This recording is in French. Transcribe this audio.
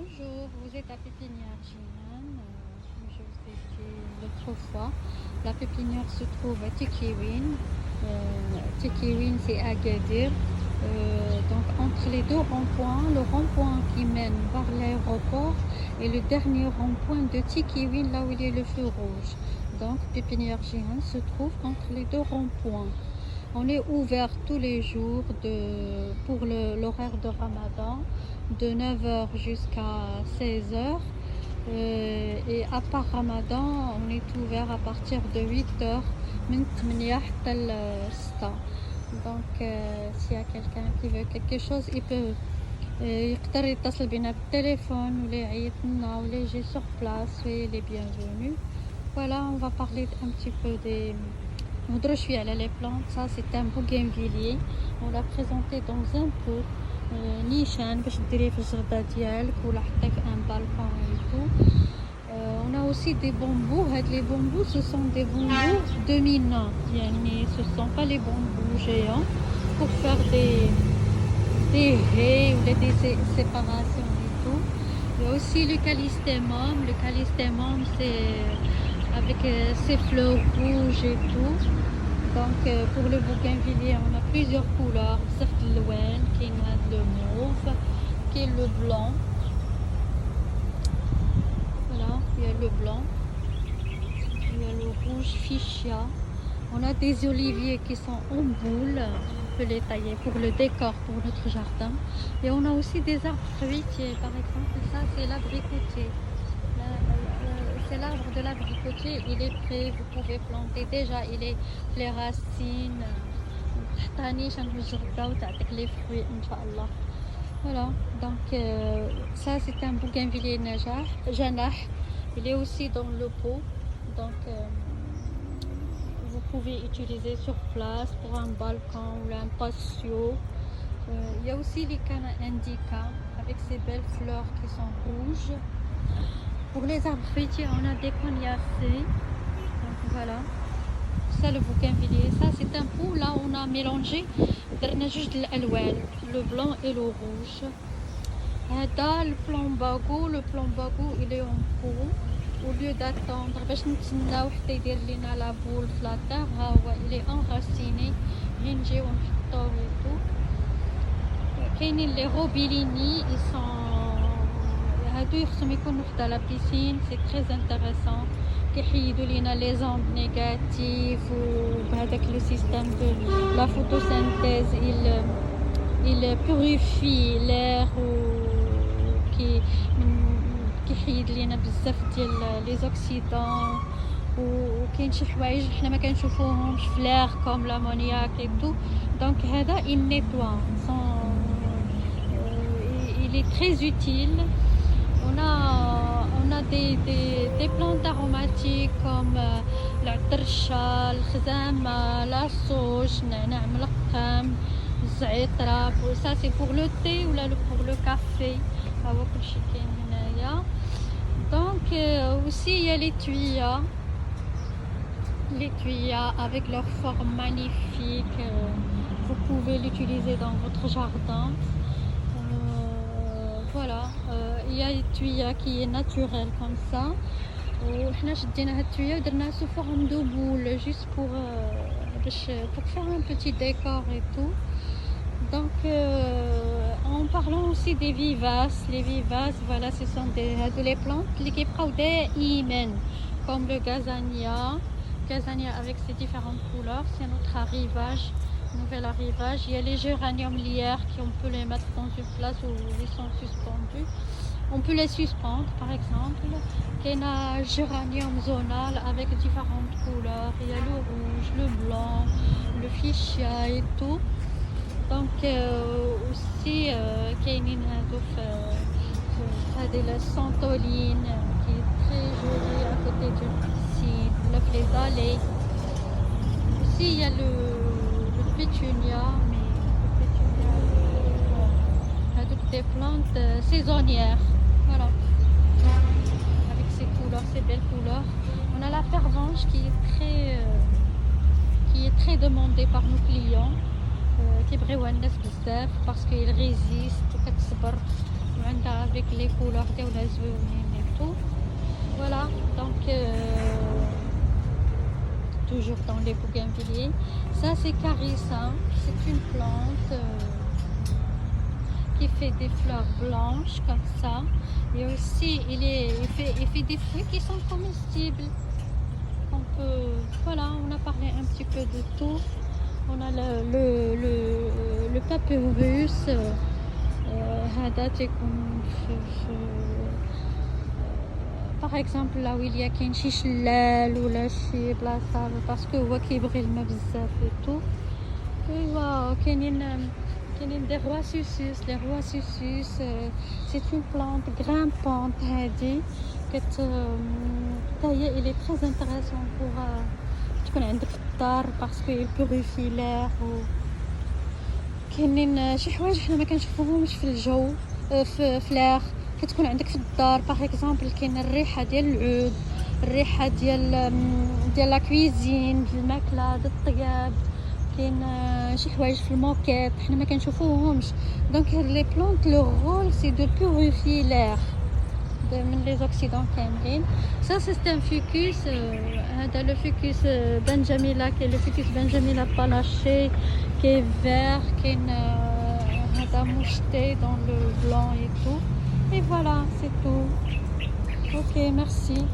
Bonjour, vous êtes à Pépinière Jinan. Comme je vous ai dit l'autre fois, la pépinière se trouve à Tikiwin. Tikiwin, c'est à Agadir. Donc entre les deux ronds-points, le rond-point qui mène vers l'aéroport et le dernier rond-point de Tikiwin, là où il y a le feu rouge. Donc Pépinière Jinan se trouve entre les deux ronds-points. On est ouvert tous les jours pour l'horaire de Ramadan, de 9h jusqu'à 16h. Et à part Ramadan, on est ouvert à partir de 8h, من 8 حتى ل 6. Donc, s'il y a quelqu'un qui veut quelque chose, il peut يقدر يتصل بنا بالتليفون ولا يعيط لنا ولا يجي sur place. Soyez les bienvenus. Voilà, on va parler un petit peu des... نهضروا شويه على les plantes. Ça c'est un bougainvillier. On l'a présenté dans un pot نيشان باش ديريه في الجردة ديالك ولا حتى في un balcon et tout. On a aussi des bambous. Les bambous, ce sont des bambous dominants. Ce ne sont pas les bambous géants pour faire des haies ou des séparations et tout. Il y a aussi le callistémum. Le callistémum, c'est avec ses fleurs rouges et tout. Donc pour le bougainvillier, on a plusieurs couleurs. Certes le wen, qui est le mauve, qui est le blanc. Voilà, il y a le blanc, il y a le rouge fuchsia. On a des oliviers qui sont en boule. On peut les tailler pour le décor, pour notre jardin. Et on a aussi des arbres fruitiers. Par exemple, ça c'est l'abricotier. C'est l'arbre de l'abricotier, il est prêt, vous pouvez planter déjà, il est les racines. Les fruits, Inch'Allah. Voilà, donc ça c'est un bougainvillier janah. Il est aussi dans le pot, donc vous pouvez utiliser sur place pour un balcon ou un patio. Il y a aussi les cannas indica avec ces belles fleurs qui sont rouges. Pour les arbres fruitiers, on a des coniacées. Donc voilà, ça le bougainvillier. Ça c'est un pot, là on a mélangé le blanc et le rouge. Le plombago il est en pot. Au lieu d'attendre la boule flatter, il est enraciné. Les robillini, ils sont dans la piscine, c'est très intéressant. Les ondes négatives ou avec le système de la photosynthèse, il purifie l'air qui يحيد لينا بزاف ديال les oxydants. وكاين شي حوايج حنا ما كنشوفوهمش في l'air comme l'ammoniac et tout. Donc هذا il nettoie. Il est très utile. On a des plantes aromatiques comme la tercha, le khzama, la sauge, ça c'est pour le thé ou pour le café. Donc aussi il y a les tuyas avec leur forme magnifique. Vous pouvez l'utiliser dans votre jardin. Voilà, il y a une tuyau qui est naturel comme ça. وحنا شدينا هاد التويا ودرناها sous forme de boule juste pour faire un petit décor et tout. Donc en parlant aussi des vivaces, les vivaces, voilà, ce sont des plantes qui sont دائما comme le gazania avec ses différentes couleurs. C'est notre arrivage, nouvel arrivage. Il y a les géraniums lierres qui on peut les mettre dans une place où ils sont suspendus. On peut les suspendre par exemple. Il y a un géranium zonal avec différentes couleurs. Il y a le rouge, le blanc, le fuchsia et tout. Donc aussi كاينين هادو في la santoline qui est très jolie à côté d'une piscine, les allées. Aussi il y a le pétunia, mais le pétunia avec des plantes saisonnières. Voilà, avec ces couleurs, ces belles couleurs. On a la pervenche qui est très demandée par nos clients. كيبغيوها الناس بزاف parce qu'il résiste وكتصبر وعندها avec les couleurs ديالها زويونين et tout. Voilà, donc toujours dans les bougainvilliers. Ça c'est carissa, c'est une plante qui fait des fleurs blanches comme ça. Et aussi il fait des fruits qui sont comestibles. Donc voilà, on a parlé un petit peu de tout. On a le papyrus. هذا تيكون par exemple là où il y a كاين شي شلال ولا شي بلاصه باسكو هو كيبغي الماء بزاف et tout. ايوا كاينين des roissusus. Les roissusus c'est une plante grimpante هادي هي il est très intéressant pour تكون عندك في الدار باسكو il purifie l'air. كاينين شي حوايج حنا ما كنشوفوهمش في الجو في l'air كتكون عندك في الدار. باغ اكزومبل كاين الريحه ديال العود، الريحه ديال لا كويزين، ديال الماكله، ديال الطياب. كاين شي حوايج في الموكيت حنا ما كنشوفوهمش. دونك هاد لي بلانت لو رول سي دو بوريفي l'air من لي اوكسيدون كاملين. Ça c'est un ficus. هذا لو ficus benjamilla كاين لو ficus benjamilla panaché qui est vert. كاين هذا moucheté dans le blanc et tout. Et voilà, c'est tout. Ok, merci.